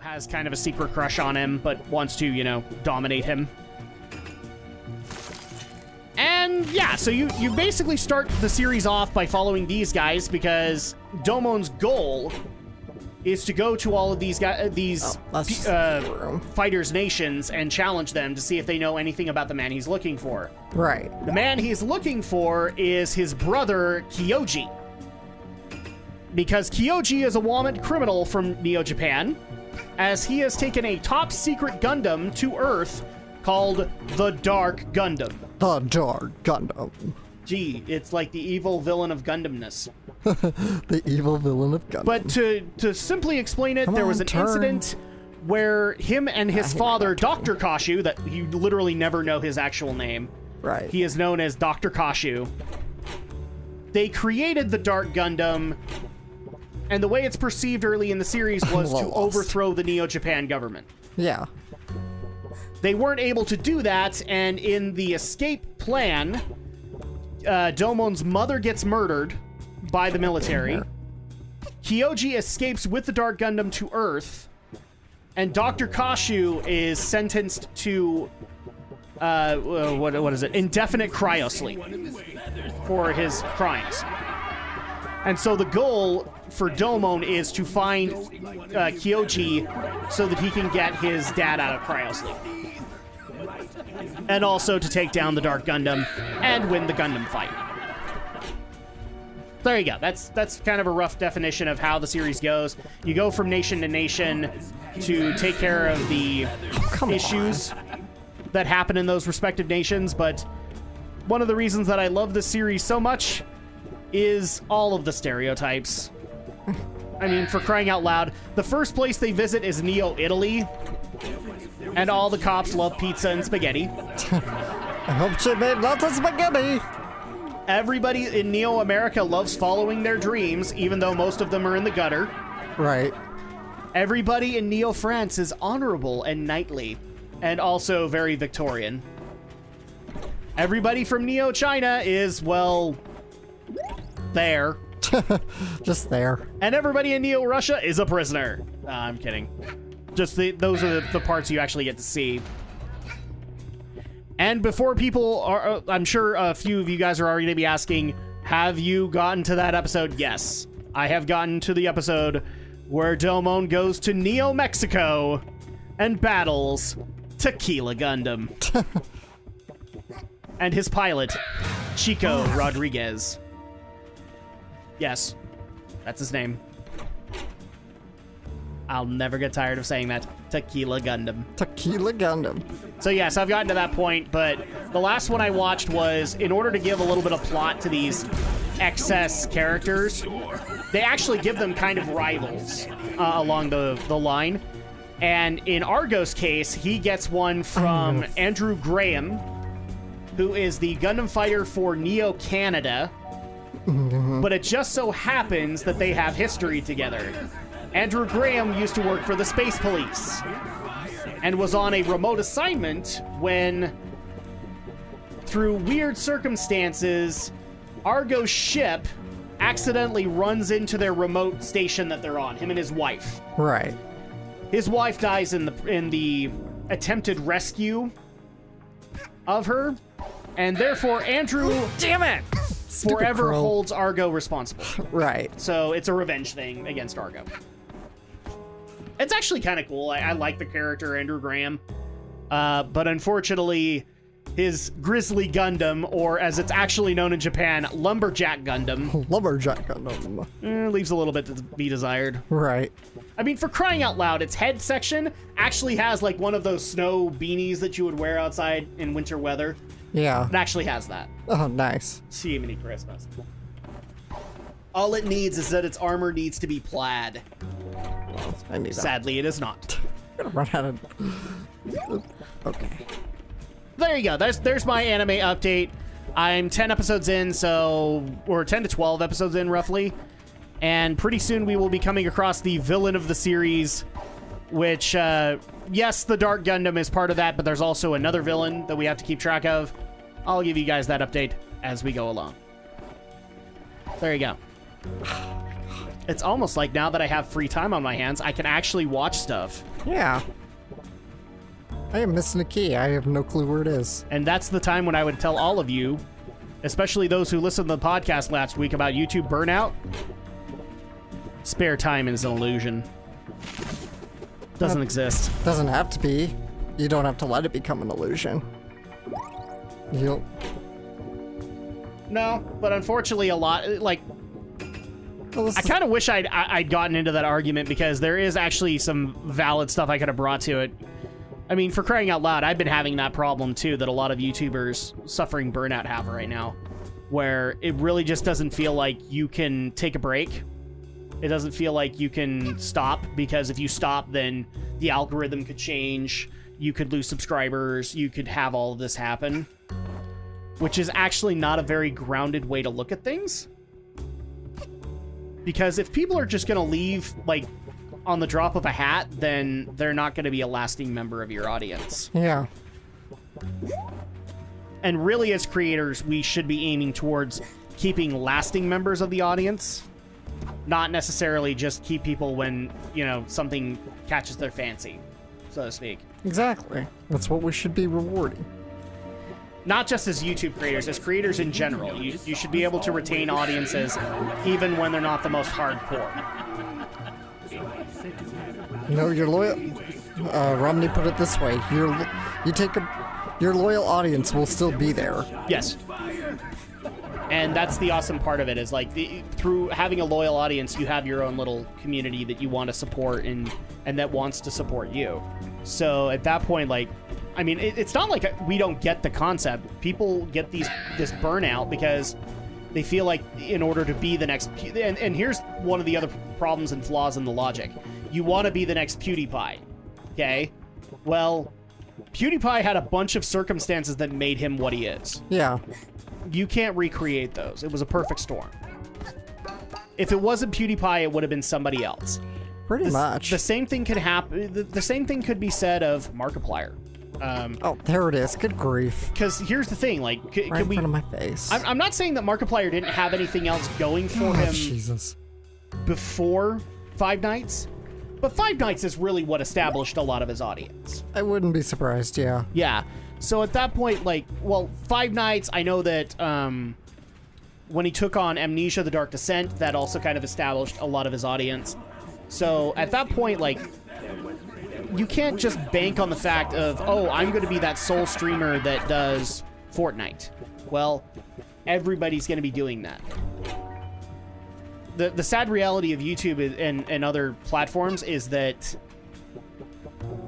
has kind of a secret crush on him, but wants to, you know, dominate him. And yeah, so you basically start the series off by following these guys because Domon's goal is to go to all of these guys, fighters' nations and challenge them to see if they know anything about the man he's looking for. Right. The man he's looking for is his brother, Kyoji. Because Kyoji is a wanted criminal from Neo-Japan, as he has taken a top-secret Gundam to Earth called the Dark Gundam. The Dark Gundam. Gee, it's like the evil villain of Gundamness. The evil villain of Gundam. But to simply explain it, there was an incident where him and his father, Dr. Kashu, that you literally never know his actual name. Right. He is known as Dr. Kashu. They created the Dark Gundam, and the way it's perceived early in the series was to overthrow the Neo-Japan government. Yeah. They weren't able to do that, and in the escape plan, Domon's mother gets murdered by the military. Kyoji escapes with the Dark Gundam to Earth, and Dr. Kashu is sentenced to what is it? Indefinite cryosleep for his crimes. And so the goal for Domon is to find Kyoji so that he can get his dad out of cryosleep. And also to take down the Dark Gundam and win the Gundam fight. There you go. That's kind of a rough definition of how the series goes. You go from nation to nation to take care of the issues that happen in those respective nations, but one of the reasons that I love this series so much is all of the stereotypes. I mean, for crying out loud, the first place they visit is Neo-Italy, and all the cops love pizza and spaghetti. I hope she made lots of spaghetti. Everybody in Neo-America loves following their dreams, even though most of them are in the gutter. Right. Everybody in Neo-France is honorable and knightly, and also very Victorian. Everybody from Neo-China is, well, there. Just there. And everybody in Neo-Russia is a prisoner. I'm kidding. Just those are the parts you actually get to see. And before people are, I'm sure a few of you guys are already going to be asking, have you gotten to that episode? Yes, I have gotten to the episode where Domon goes to Neo-Mexico and battles Tequila Gundam. And his pilot, Chico Rodriguez. Yes, that's his name. I'll never get tired of saying that. Tequila Gundam. Tequila Gundam. So yes, I've gotten to that point, but the last one I watched was, in order to give a little bit of plot to these excess characters, they actually give them kind of rivals along the line. And in Argo's case, he gets one from Andrew Graham, who is the Gundam fighter for Neo Canada. But it just so happens that they have history together. Andrew Graham used to work for the Space Police and was on a remote assignment when, through weird circumstances, Argo's ship accidentally runs into their remote station that they're on, him and his wife. Right. His wife dies in the attempted rescue of her, and therefore Andrew, damn it, forever holds Argo responsible. Right. So it's a revenge thing against Argo. It's actually kind of cool. I like the character Andrew Graham. But unfortunately, his Grizzly Gundam, or as it's actually known in Japan, Lumberjack Gundam. Lumberjack Gundam. Leaves a little bit to be desired. Right. I mean, for crying out loud, its head section actually has like one of those snow beanies that you would wear outside in winter weather. Yeah. It actually has that. Oh, nice. See many Christmas. All it needs is that its armor needs to be plaid. Well, I need that. Sadly, it is not. I'm gonna run out of... Okay. There you go. There's my anime update. I'm 10 episodes in, so... Or 10 to 12 episodes in, roughly. And pretty soon we will be coming across the villain of the series, which, yes, the Dark Gundam is part of that, but there's also another villain that we have to keep track of. I'll give you guys that update as we go along. There you go. It's almost like now that I have free time on my hands, I can actually watch stuff. Yeah. I am missing a key. I have no clue where it is. And that's the time when I would tell all of you, especially those who listened to the podcast last week about YouTube burnout, spare time is an illusion. Doesn't exist. Doesn't have to be. You don't have to let it become an illusion. You'll... No, but unfortunately a lot, like, Well, I kind of wish I'd gotten into that argument because there is actually some valid stuff I could have brought to it. I mean, for crying out loud, I've been having that problem too that a lot of YouTubers suffering burnout have right now, where it really just doesn't feel like you can take a break. It doesn't feel like you can stop, because if you stop, then the algorithm could change. You could lose subscribers. You could have all of this happen, which is actually not a very grounded way to look at things. Because if people are just going to leave, like, on the drop of a hat, then they're not going to be a lasting member of your audience. Yeah. And really, as creators, we should be aiming towards keeping lasting members of the audience, not necessarily just keep people when, you know, something catches their fancy, so to speak. Exactly. That's what we should be rewarding. Not just as YouTube creators, as creators in general. You should be able to retain audiences even when they're not the most hardcore. No, you're loyal. Romney put it this way: your loyal audience will still be there. Yes. And that's the awesome part of it, is like through having a loyal audience, you have your own little community that you want to support and that wants to support you. So at that point, like, I mean, it's not like we don't get the concept. People get this burnout because they feel like in order to be the next... And here's one of the other problems and flaws in the logic. You want to be the next PewDiePie, okay? Well, PewDiePie had a bunch of circumstances that made him what he is. Yeah. You can't recreate those. It was a perfect storm. If it wasn't PewDiePie, it would have been somebody else. Pretty much. The same thing could happen. The same thing could be said of Markiplier. Oh, there it is. Good grief. Because here's the thing, like, Right in front of my face. I'm not saying that Markiplier didn't have anything else going for him Jesus. before Five Nights, but Five Nights is really what established a lot of his audience. I wouldn't be surprised, yeah. Yeah. So at that point, like, well, Five Nights, I know that when he took on Amnesia: The Dark Descent, that also kind of established a lot of his audience. So at that point, like, you can't just bank on the fact of, oh, I'm going to be that sole streamer that does Fortnite. Well, everybody's going to be doing that. The sad reality of YouTube and other platforms is that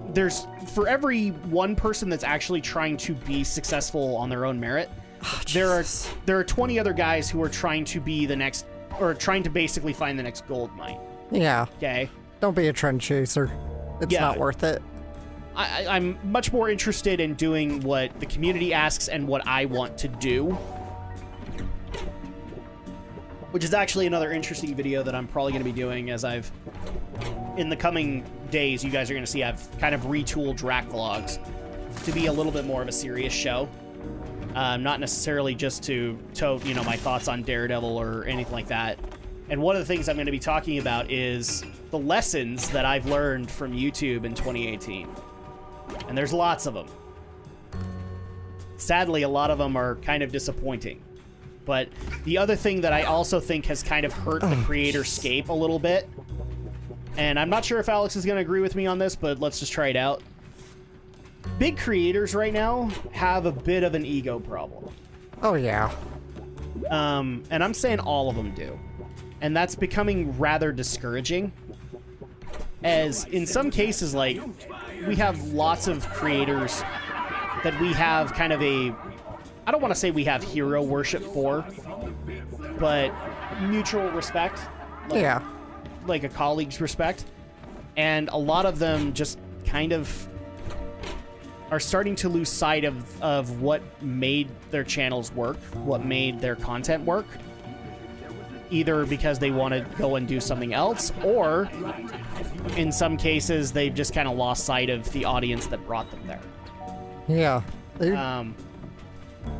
there's, for every one person that's actually trying to be successful on their own merit, there are 20 other guys who are trying to be the next, or trying to basically find the next gold mine. Yeah. Okay? Don't be a trend chaser. It's not worth it. I'm much more interested in doing what the community asks and what I want to do. Which is actually another interesting video that I'm probably going to be doing, as I've... in the coming days, you guys are going to see I've kind of retooled Drak vlogs to be a little bit more of a serious show. Not necessarily just to tote, you know, my thoughts on Daredevil or anything like that. And one of the things I'm going to be talking about is the lessons that I've learned from YouTube in 2018. And there's lots of them. Sadly, a lot of them are kind of disappointing. But the other thing that I also think has kind of hurt the creatorscape a little bit, and I'm not sure if Alex is going to agree with me on this, but let's just try it out. Big creators right now have a bit of an ego problem. Oh, yeah. And I'm saying all of them do. And that's becoming rather discouraging. As in some cases, like, we have lots of creators that we have kind of a... I don't want to say we have hero worship for, but mutual respect. Like, Yeah. Like a colleague's respect. And a lot of them just kind of are starting to lose sight of what made their channels work, what made their content work. Either because they want to go and do something else, or in some cases, they've just kind of lost sight of the audience that brought them there. Yeah.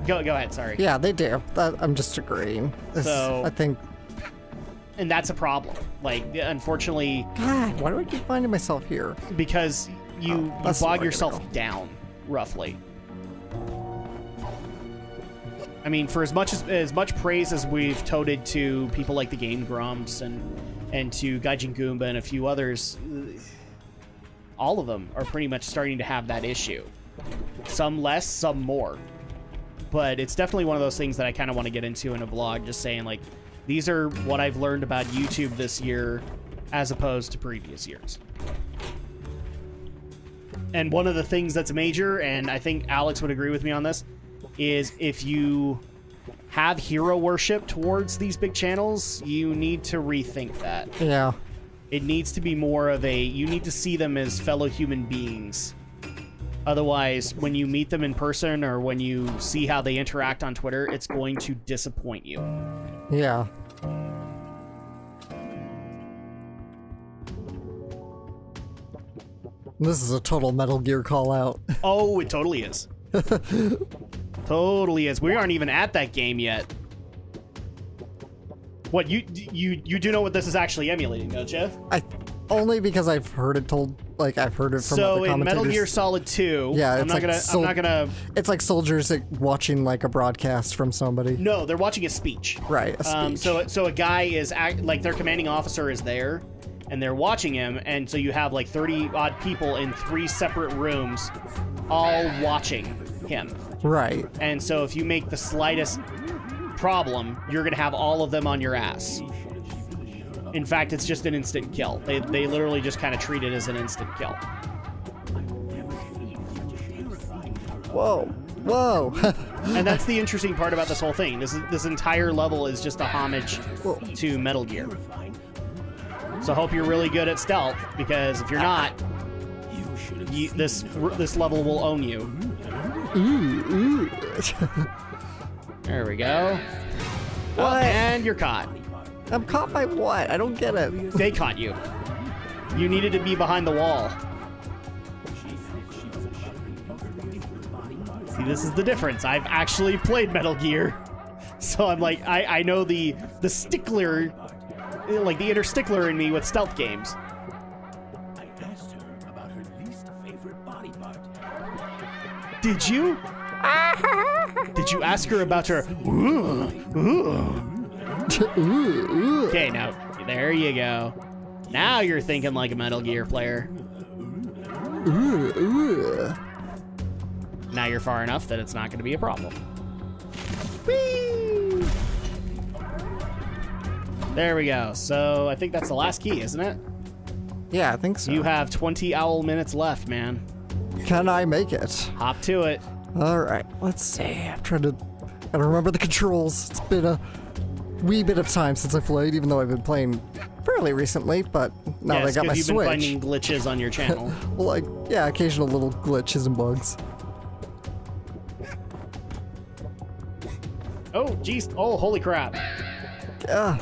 Go ahead, sorry. Yeah, they do. I'm just agreeing. So... I think... and that's a problem. Like, unfortunately, God, why do I keep finding myself here? because you that's bog where I yourself gotta go. down, roughly. I mean, for as much praise as we've toted to people like the Game Grumps and to Gaijin Goomba and a few others, all of them are pretty much starting to have that issue. Some less, some more. But it's definitely one of those things that I kind of want to get into in a vlog, just saying, like, these are what I've learned about YouTube this year as opposed to previous years. And one of the things that's major, and I think Alex would agree with me on this, is if you have hero worship towards these big channels, you need to rethink that. Yeah. It needs to be more of a, you need to see them as fellow human beings. Otherwise, when you meet them in person or when you see how they interact on Twitter, it's going to disappoint you. Yeah. This is a total Metal Gear call out. Oh, it totally is. Totally is. We aren't even at that game yet. What, you do know what this is actually emulating, don't you? Only because I've heard it told, like I've heard it from So other in commentators. Metal Gear Solid 2, Yeah, I'm it's not like gonna. It's like soldiers like, watching like a broadcast from somebody. No, they're watching a speech. Right, a speech. So a guy is like their commanding officer is there, and they're watching him, and so you have like 30 odd people in 3 separate rooms, all watching him. Right. And so if you make the slightest problem, you're gonna have all of them on your ass. In fact, it's just an instant kill. They literally just kind of treat it as an instant kill. Whoa. Whoa. And that's the interesting part about this whole thing. This entire level is just a homage to Metal Gear. So I hope you're really good at stealth, because if you're not, this level will own you. Ooh. There we go. What? Oh, and you're caught. I'm caught by what? I don't get it. They caught you. You needed to be behind the wall. See, this is the difference. I've actually played Metal Gear. So I'm like, I know the stickler, like the inner stickler in me with stealth games. Did you? Did you ask her about her? Okay, now there you go. Now you're thinking like a Metal Gear player. Now you're far enough that it's not going to be a problem. Whee! There we go. So I think that's the last key, isn't it? Yeah, I think so. You have 20 owl minutes left, man. Can I make it? Hop to it. All right, let's see. I'm trying to remember the controls. It's been a wee bit of time since I played, even though I've been playing fairly recently, but now that I got my you've Switch. been finding glitches on your channel. Well, like, yeah, occasional little glitches and bugs. Oh, jeez. Oh, holy crap. Yeah.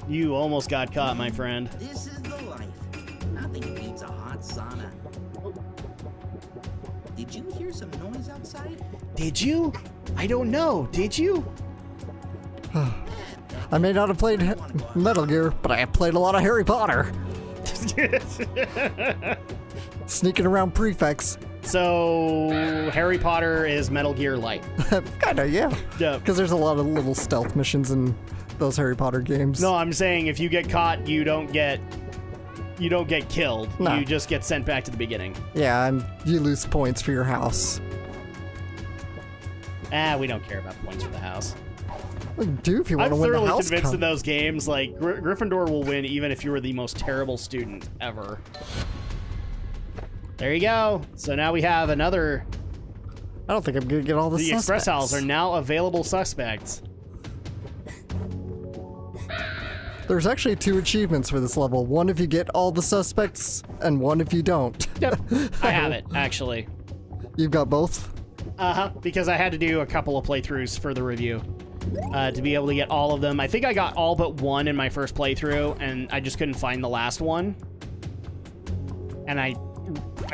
You almost got caught, my friend. This is the life. Nothing beats a hot sauna. Did you hear some noise outside? Did you? I don't know. Did you? I may not have played Metal Gear, but I have played a lot of Harry Potter. Sneaking around prefects. So, Harry Potter is Metal Gear Light. Kinda, yeah. Yeah. Because there's a lot of little stealth missions in those Harry Potter games. No, I'm saying if you get caught, you don't get killed. No. You just get sent back to the beginning. Yeah, and you lose points for your house. We don't care about points for the house. Well, you do if you want I'm to win the thoroughly house. convinced in those games, like, Gryffindor will win even if you were the most terrible student ever. There you go. So now we have another... I don't think I'm gonna get all the The suspects. Express Owls are now available suspects. There's actually 2 achievements for this level. One if you get all the suspects, and one if you don't. Yep, I have it, actually. You've got both? Uh-huh, because I had to do a couple of playthroughs for the review to be able to get all of them. I think I got all but one in my first playthrough, and I just couldn't find the last one. And I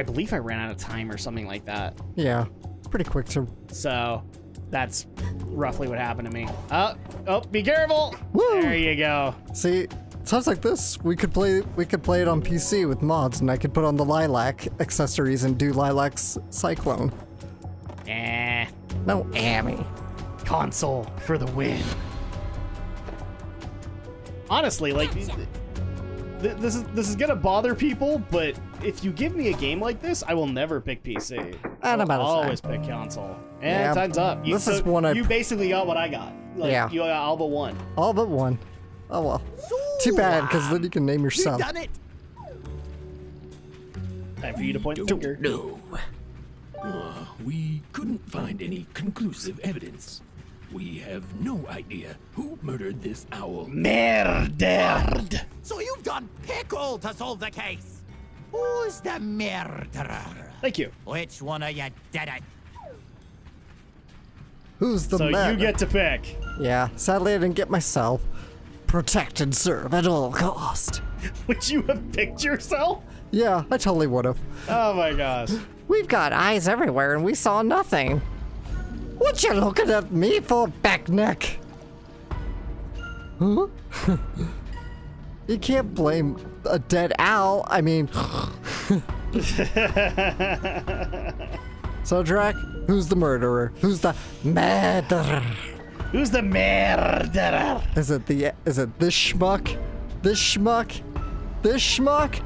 believe I ran out of time or something like that. Yeah, pretty quick to... So that's roughly what happened to me. Oh, Oh, be careful. Woo! There you go. See, sounds like this. We could play it on PC with mods, and I could put on the Lilac accessories and do Lilac's Cyclone. Eh. No, Amy. Console for the win. Honestly, like, this is gonna bother people, but if you give me a game like this, I will never pick PC. And I'll about to say. always pick console. And Yeah, time's up. this is one I- You basically got what I got. Like, Yeah. You got all but one. All but one. Oh well. Too bad, because then you can name your You son. done it. Time for you to point the finger. No. We couldn't find any conclusive evidence. We have no idea who murdered this owl. Murdered. So you've done pickle to solve the case. Who's the murderer? Thank you. Which one of you did it? Who's the So man? you get to pick. Yeah, sadly I didn't get myself. Protect and serve at all cost. Would you have picked yourself? Yeah, I totally would have. Oh my gosh. We've got eyes everywhere and we saw nothing. What you looking at me for, backneck? Huh? You can't blame a dead owl. I mean... So, Drak, who's the murderer? Who's the murderer? Who's the murderer? Is it this schmuck? This schmuck? This schmuck?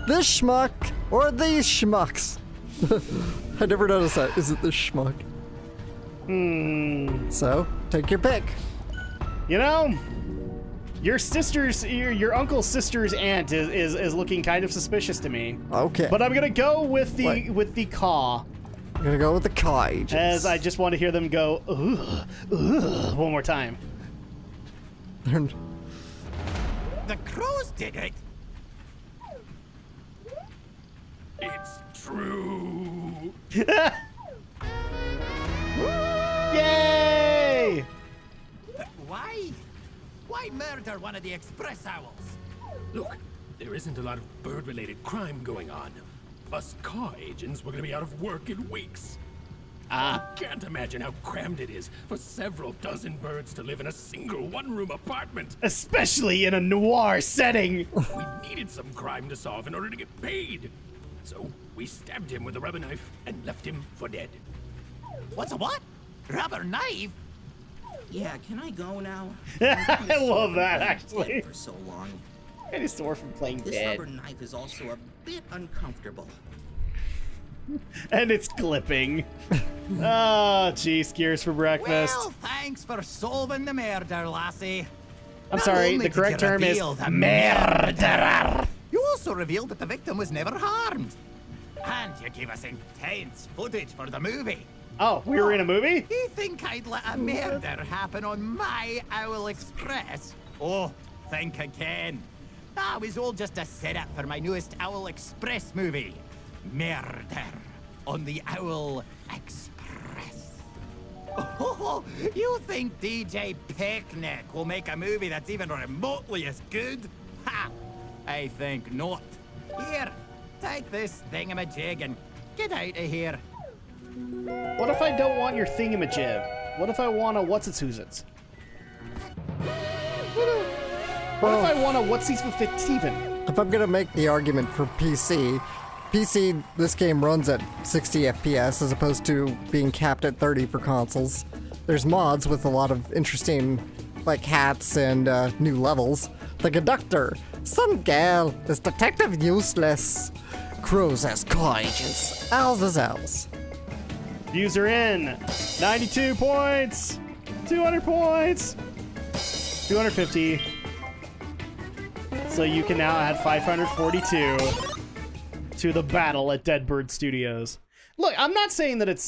This schmuck? Or these schmucks? I never noticed that. Is it this schmuck? So, take your pick. You know, your uncle's sister's aunt is looking kind of suspicious to me. Okay. But I'm gonna go with the What? caw, I'm gonna go with the Kai agents. as I just want to hear them go ugh, ugh, one more time. They're- The crows did it. It's true. Yay! But why? Why murder one of the express owls? Look, there isn't a lot of bird-related crime going on. Us car agents were gonna be out of work in weeks. I can't imagine how crammed it is for several dozen birds to live in a single one-room apartment. Especially in a noir setting. We needed some crime to solve in order to get paid. So we stabbed him with a rubber knife and left him for dead. What's a what? Rubber knife? Yeah, can I go now? I love that, actually. For so long. I just sore from playing This dead. rubber knife is also a bit uncomfortable. And it's clipping. Oh, cheese gears for breakfast. Well, thanks for solving the murder, lassie. I'm Not sorry, only the did you correct term is reveal the murderer. You also revealed that the victim was never harmed. And you gave us intense footage for the movie. Oh, we were in a movie? You think I'd let a murder happen on my Owl Express? Oh, think again. That was all just a setup for my newest Owl Express movie. Murder on the Owl Express. Oh, you think DJ Picnic will make a movie that's even remotely as good? Ha! I think not. Here, take this thingamajig and get out of here. What if I don't want your thingamajig? What if I want a what's-its-who's-its? What if I want a what's-its-with-it-even? If I'm gonna make the argument for PC, this game runs at 60 FPS as opposed to being capped at 30 for consoles. There's mods with a lot of interesting, like, hats and new levels. The Conductor, some gal is Detective Useless. Crows as car agents, owls as owls. Views are in. 92 points. 200 points. 250. So you can now add 542 to the battle at Deadbird Studios. Look, I'm not saying that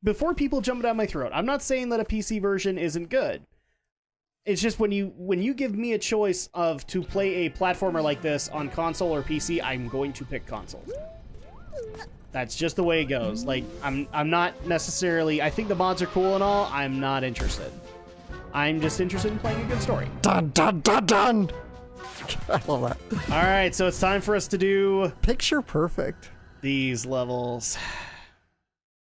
before people jump down my throat, I'm not saying that a PC version isn't good. It's just when you give me a choice of to play a platformer like this on console or PC, I'm going to pick console. That's just the way it goes. Like, I'm not necessarily... I think the mods are cool and all. I'm not interested. I'm just interested in playing a good story. Dun dun dun dun! I love that. All right, so it's time for us to do Picture perfect. these levels.